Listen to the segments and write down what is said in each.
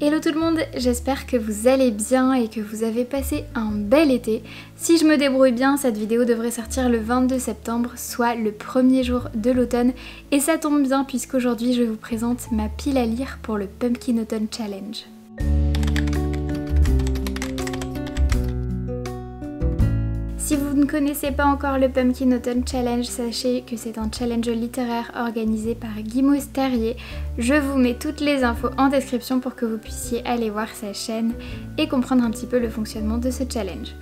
Hello tout le monde, j'espère que vous allez bien et que vous avez passé un bel été. Si je me débrouille bien, cette vidéo devrait sortir le 22 septembre, soit le premier jour de l'automne. Et ça tombe bien puisqu'aujourd'hui je vous présente ma pile à lire pour le Pumpkin Autumn Challenge. Si vous ne connaissez pas encore le Pumpkin Autumn Challenge, sachez que c'est un challenge littéraire organisé par Guimauve Terrier. Je vous mets toutes les infos en description pour que vous puissiez aller voir sa chaîne et comprendre un petit peu le fonctionnement de ce challenge.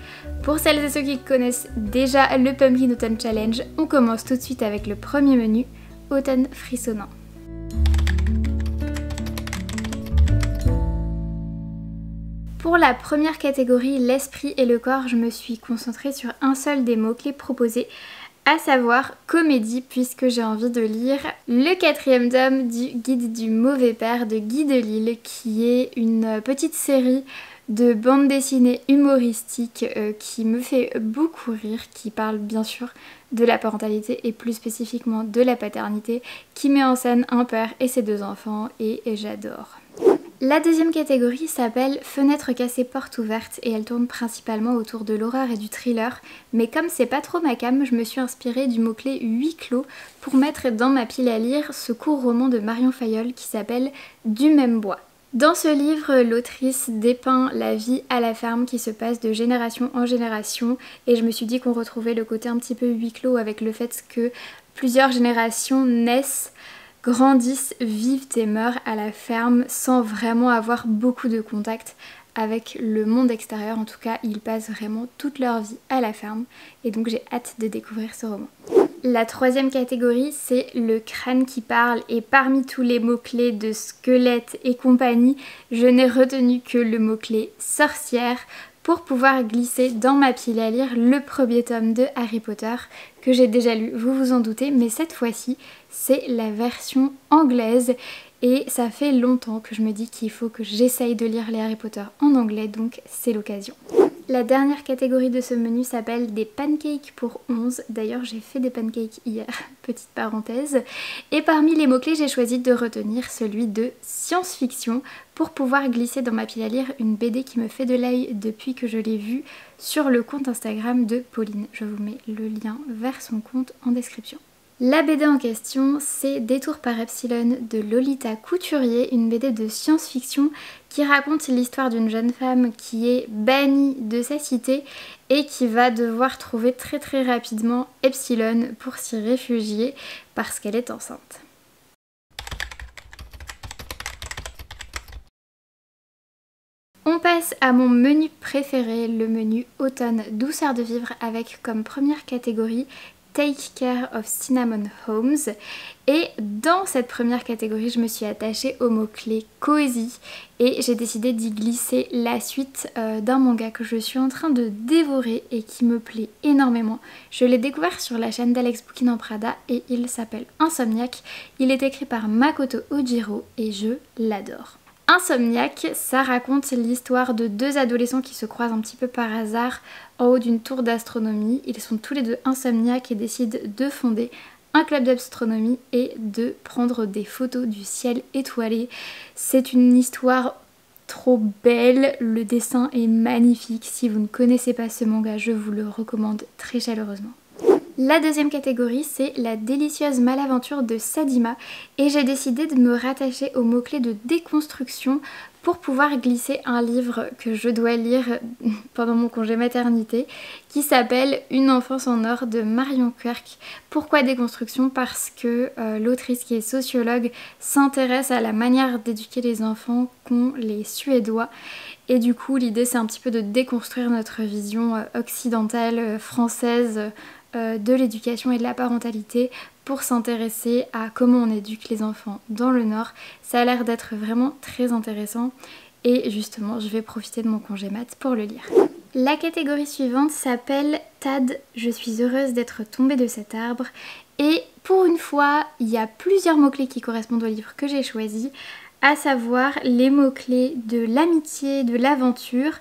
Pour celles et ceux qui connaissent déjà le Pumpkin Autumn Challenge, on commence tout de suite avec le premier menu, Automne frissonnant. Pour la première catégorie, l'esprit et le corps, je me suis concentrée sur un seul des mots-clés proposés, à savoir comédie, puisque j'ai envie de lire le 4e tome du Guide du mauvais père de Guy Delisle, qui est une petite série de bande dessinée humoristique qui me fait beaucoup rire, qui parle bien sûr de la parentalité et plus spécifiquement de la paternité, qui met en scène un père et ses 2 enfants et j'adore. La deuxième catégorie s'appelle Fenêtre cassée, porte ouverte et elle tourne principalement autour de l'horreur et du thriller, mais comme c'est pas trop ma came, je me suis inspirée du mot-clé huis clos pour mettre dans ma pile à lire ce court roman de Marion Fayolle qui s'appelle Du même bois. Dans ce livre, l'autrice dépeint la vie à la ferme qui se passe de génération en génération et je me suis dit qu'on retrouvait le côté un petit peu huis clos avec le fait que plusieurs générations naissent, grandissent, vivent et meurent à la ferme sans vraiment avoir beaucoup de contact avec le monde extérieur. En tout cas, ils passent vraiment toute leur vie à la ferme et donc j'ai hâte de découvrir ce roman. La troisième catégorie, c'est le crâne qui parle et parmi tous les mots-clés de squelette et compagnie, je n'ai retenu que le mot-clé sorcière pour pouvoir glisser dans ma pile à lire le premier tome de Harry Potter que j'ai déjà lu, vous vous en doutez, mais cette fois-ci c'est la version anglaise et ça fait longtemps que je me dis qu'il faut que j'essaye de lire les Harry Potter en anglais, donc c'est l'occasion. La dernière catégorie de ce menu s'appelle des pancakes pour 11. D'ailleurs j'ai fait des pancakes hier, petite parenthèse. Et parmi les mots-clés j'ai choisi de retenir celui de science-fiction pour pouvoir glisser dans ma pile à lire une BD qui me fait de l'œil depuis que je l'ai vue sur le compte Instagram de Pauline. Je vous mets le lien vers son compte en description. La BD en question, c'est Détour par Epsilon de Lolita Couturier, une BD de science-fiction qui raconte l'histoire d'une jeune femme qui est bannie de sa cité et qui va devoir trouver très rapidement Epsilon pour s'y réfugier parce qu'elle est enceinte. On passe à mon menu préféré, le menu automne douceur de vivre avec comme première catégorie Take Care of Cinnamon Homes et dans cette première catégorie je me suis attachée au mot-clé cosy et j'ai décidé d'y glisser la suite d'un manga que je suis en train de dévorer et qui me plaît énormément. Je l'ai découvert sur la chaîne d'Alex Bookin en Prada et il s'appelle Insomniac. Il est écrit par Makoto Ojiro et je l'adore. Insomniac, ça raconte l'histoire de 2 adolescents qui se croisent un petit peu par hasard en haut d'une tour d'astronomie. Ils sont tous les 2 insomniaques et décident de fonder un club d'astronomie et de prendre des photos du ciel étoilé. C'est une histoire trop belle, le dessin est magnifique. Si vous ne connaissez pas ce manga, je vous le recommande très chaleureusement. La deuxième catégorie, c'est la délicieuse malaventure de Sadima et j'ai décidé de me rattacher au mot-clé de déconstruction pour pouvoir glisser un livre que je dois lire pendant mon congé maternité qui s'appelle Une enfance en or de Marion Querc. Pourquoi déconstruction? Parce que l'autrice qui est sociologue s'intéresse à la manière d'éduquer les enfants qu'ont les Suédois et du coup l'idée c'est un petit peu de déconstruire notre vision occidentale, française de l'éducation et de la parentalité pour s'intéresser à comment on éduque les enfants dans le Nord. Ça a l'air d'être vraiment très intéressant et justement je vais profiter de mon congé mat pour le lire. La catégorie suivante s'appelle Tad, je suis heureuse d'être tombée de cet arbre et pour une fois il y a plusieurs mots-clés qui correspondent au livre que j'ai choisi, à savoir les mots-clés de l'amitié, de l'aventure,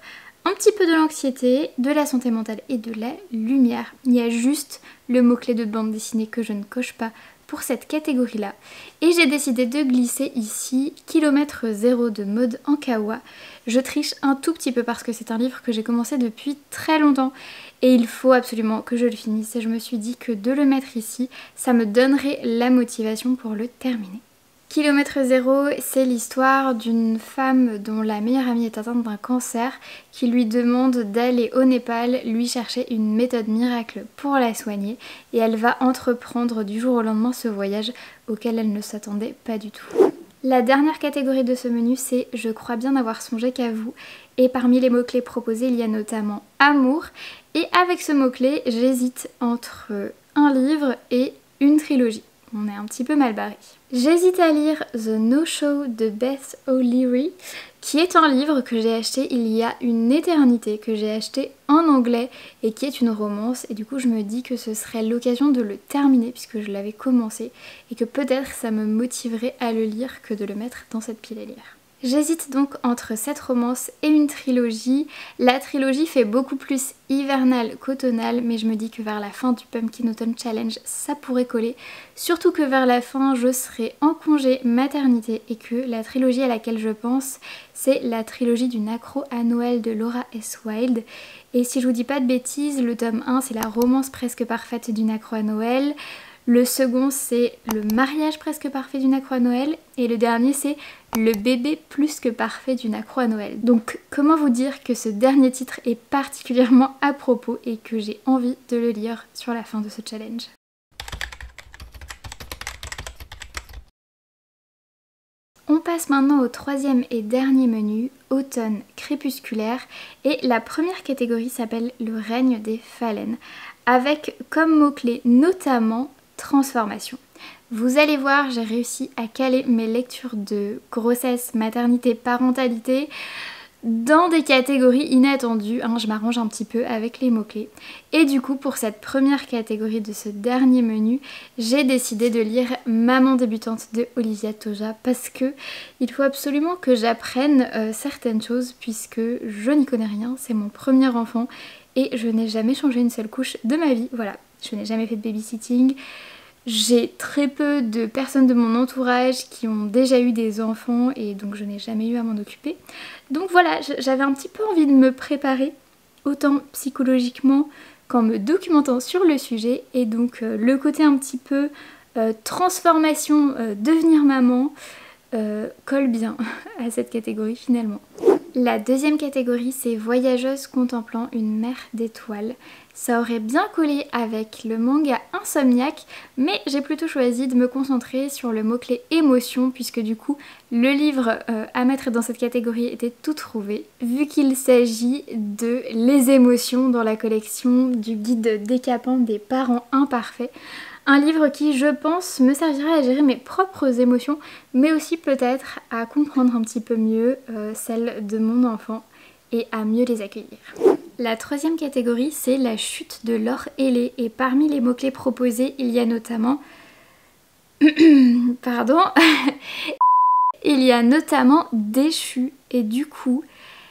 un petit peu de l'anxiété, de la santé mentale et de la lumière. Il y a juste le mot-clé de bande dessinée que je ne coche pas pour cette catégorie là et j'ai décidé de glisser ici Kilomètre Zéro de Maud Ankawa. Je triche un tout petit peu parce que c'est un livre que j'ai commencé depuis très longtemps et il faut absolument que je le finisse et je me suis dit que de le mettre ici, ça me donnerait la motivation pour le terminer. Kilomètre Zéro, c'est l'histoire d'une femme dont la meilleure amie est atteinte d'un cancer qui lui demande d'aller au Népal lui chercher une méthode miracle pour la soigner et elle va entreprendre du jour au lendemain ce voyage auquel elle ne s'attendait pas du tout. La dernière catégorie de ce menu, c'est Je crois bien n'avoir songé qu'à vous et parmi les mots-clés proposés, il y a notamment amour et avec ce mot-clé, j'hésite entre un livre et une trilogie. On est un petit peu mal barré. J'hésite à lire The No-Show de Beth O'Leary, qui est un livre que j'ai acheté il y a une éternité, que j'ai acheté en anglais et qui est une romance. Et du coup je me dis que ce serait l'occasion de le terminer puisque je l'avais commencé et que peut-être ça me motiverait à le lire que de le mettre dans cette pile à lire. J'hésite donc entre cette romance et une trilogie. La trilogie fait beaucoup plus hivernale qu'automnale, mais je me dis que vers la fin du Pumpkin Autumn Challenge, ça pourrait coller. Surtout que vers la fin, je serai en congé maternité et que la trilogie à laquelle je pense, c'est la trilogie du Nacro à Noël de Laura S. Wilde. Et si je vous dis pas de bêtises, le tome 1, c'est la romance presque parfaite du Nacro à Noël. Le second, c'est le mariage presque parfait du Nacro à Noël. Et le dernier, c'est le bébé plus que parfait du Nacro à Noël. Donc comment vous dire que ce dernier titre est particulièrement à propos et que j'ai envie de le lire sur la fin de ce challenge. On passe maintenant au troisième et dernier menu, automne crépusculaire, et la première catégorie s'appelle le règne des phalènes, avec comme mot-clé notamment transformation. Vous allez voir, j'ai réussi à caler mes lectures de grossesse, maternité, parentalité dans des catégories inattendues, hein, je m'arrange un petit peu avec les mots-clés. Et du coup, pour cette première catégorie de ce dernier menu, j'ai décidé de lire Maman débutante de Olivia Toja parce que il faut absolument que j'apprenne certaines choses puisque je n'y connais rien, c'est mon premier enfant et je n'ai jamais changé une seule couche de ma vie. Voilà, je n'ai jamais fait de babysitting. J'ai très peu de personnes de mon entourage qui ont déjà eu des enfants et donc je n'ai jamais eu à m'en occuper. Donc voilà, j'avais un petit peu envie de me préparer, autant psychologiquement qu'en me documentant sur le sujet. Et donc le côté un petit peu transformation, devenir maman, colle bien à cette catégorie finalement. La deuxième catégorie, c'est voyageuse contemplant une mer d'étoiles. Ça aurait bien collé avec le manga Insomniac, mais j'ai plutôt choisi de me concentrer sur le mot-clé émotion, puisque du coup, le livre à mettre dans cette catégorie était tout trouvé, vu qu'il s'agit de Les émotions dans la collection du guide décapant des parents imparfaits. Un livre qui, je pense, me servira à gérer mes propres émotions, mais aussi peut-être à comprendre un petit peu mieux celles de mon enfant et à mieux les accueillir. La troisième catégorie, c'est la chute de Laure Hellé, et parmi les mots-clés proposés, il y a notamment... Pardon. Il y a notamment déchu, et du coup,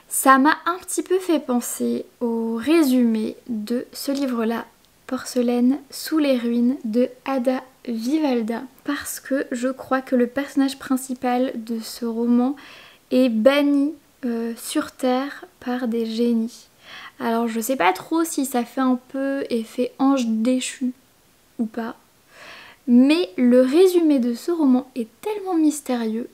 ça m'a un petit peu fait penser au résumé de ce livre-là, Porcelaine sous les ruines de Ada Vivalda, parce que je crois que le personnage principal de ce roman est banni sur Terre par des génies. Alors je sais pas trop si ça fait un peu effet ange déchu ou pas, mais le résumé de ce roman est tellement mystérieux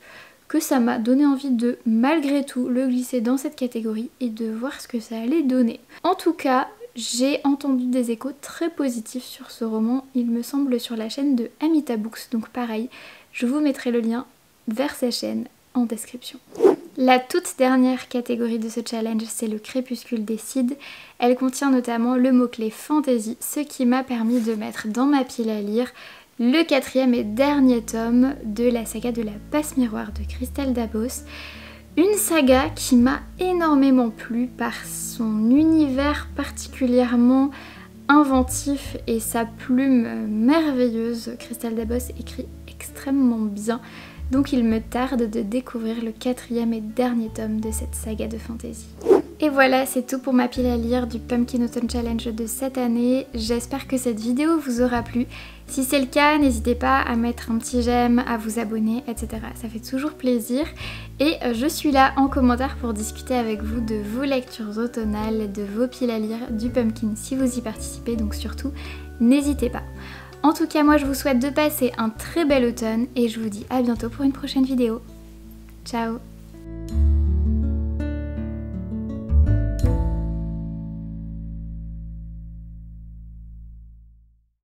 que ça m'a donné envie de malgré tout le glisser dans cette catégorie et de voir ce que ça allait donner. En tout cas, j'ai entendu des échos très positifs sur ce roman, il me semble sur la chaîne de Amita Books, donc pareil, je vous mettrai le lien vers sa chaîne en description. La toute dernière catégorie de ce challenge, c'est le crépuscule des Cides. Elle contient notamment le mot-clé fantasy, ce qui m'a permis de mettre dans ma pile à lire le quatrième et dernier tome de la saga de la passe miroir de Christelle Dabos. Une saga qui m'a énormément plu par son univers particulièrement inventif et sa plume merveilleuse. Christelle Dabos écrit extrêmement bien, donc il me tarde de découvrir le quatrième et dernier tome de cette saga de fantasy. Et voilà, c'est tout pour ma pile à lire du Pumpkin Autumn Challenge de cette année. J'espère que cette vidéo vous aura plu. Si c'est le cas, n'hésitez pas à mettre un petit j'aime, à vous abonner, etc. Ça fait toujours plaisir. Et je suis là en commentaire pour discuter avec vous de vos lectures automnales, de vos piles à lire, du Pumpkin si vous y participez. Donc surtout, n'hésitez pas. En tout cas, moi je vous souhaite de passer un très bel automne et je vous dis à bientôt pour une prochaine vidéo. Ciao!